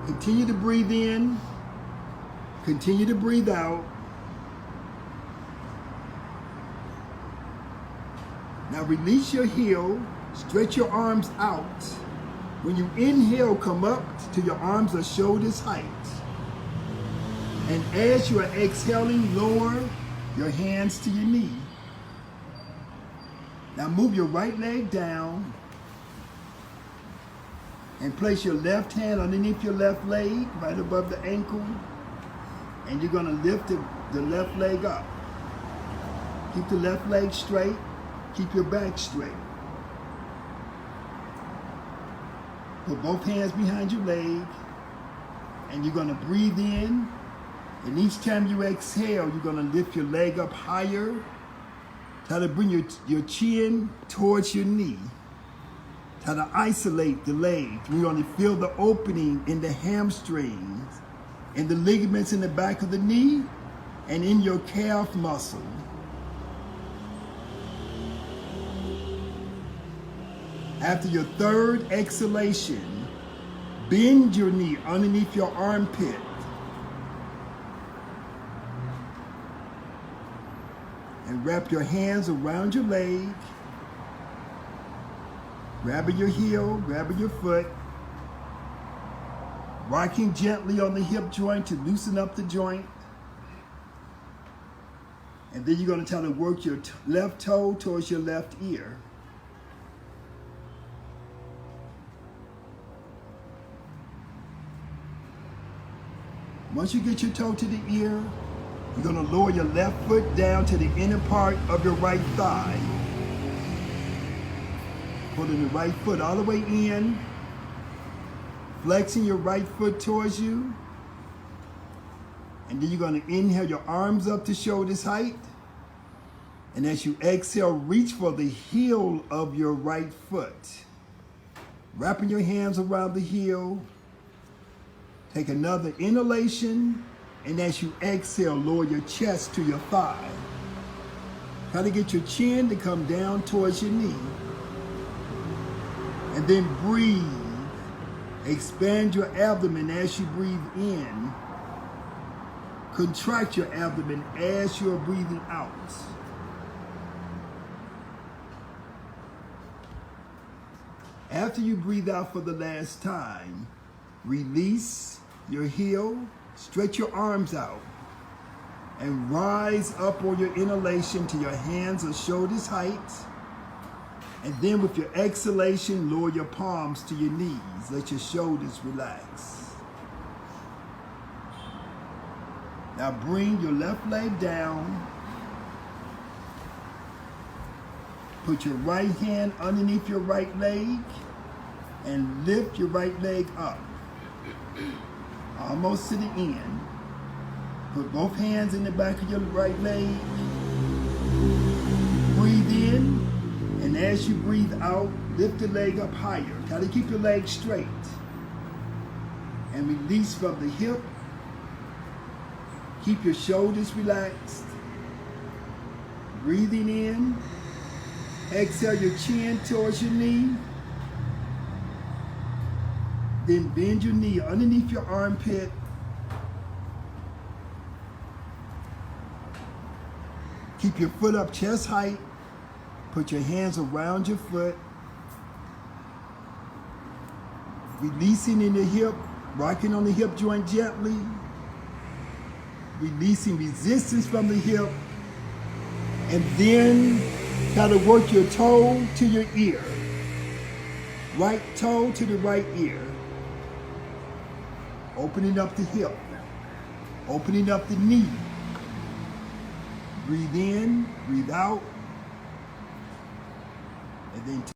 Continue to breathe in. Continue to breathe out. Now release your heel. Stretch your arms out. When you inhale, come up to your arms or shoulders height. And as you are exhaling, lower your hands to your knee. Now move your right leg down and place your left hand underneath your left leg, right above the ankle. And you're going to lift the left leg up. Keep the left leg straight. Keep your back straight. Put both hands behind your leg. And you're going to breathe in. And each time you exhale, you're going to lift your leg up higher. Try to bring your chin towards your knee. Try to isolate the legs. We're going to feel the opening in the hamstrings, in the ligaments in the back of the knee, and in your calf muscle. After your third exhalation, bend your knee underneath your armpit. And wrap your hands around your leg. Grabbing your heel, grabbing your foot. Rocking gently on the hip joint to loosen up the joint. And then you're going to try to work your left toe towards your left ear. Once you get your toe to the ear, you're going to lower your left foot down to the inner part of your right thigh. Pulling the right foot all the way in. Flexing your right foot towards you. And then you're going to inhale your arms up to shoulders height. And as you exhale, reach for the heel of your right foot. Wrapping your hands around the heel. Take another inhalation. And as you exhale, lower your chest to your thigh. Try to get your chin to come down towards your knee. And then breathe. Expand your abdomen as you breathe in. Contract your abdomen as you are breathing out. After you breathe out for the last time, release your heel, stretch your arms out, and rise up on your inhalation to your hands or shoulders height. And then with your exhalation, lower your palms to your knees. Let your shoulders relax. Now bring your left leg down. Put your right hand underneath your right leg and lift your right leg up. Almost to the end. Put both hands in the back of your right leg. Breathe in. And as you breathe out, lift the leg up higher. Try to keep your leg straight. And release from the hip. Keep your shoulders relaxed. Breathing in. Exhale your chin towards your knee. Then bend your knee underneath your armpit. Keep your foot up chest height. Put your hands around your foot. Releasing in the hip, rocking on the hip joint gently. Releasing resistance from the hip. And then try to work your toe to your ear. Right toe to the right ear. Opening up the hip. Opening up the knee. Breathe in, breathe out. And then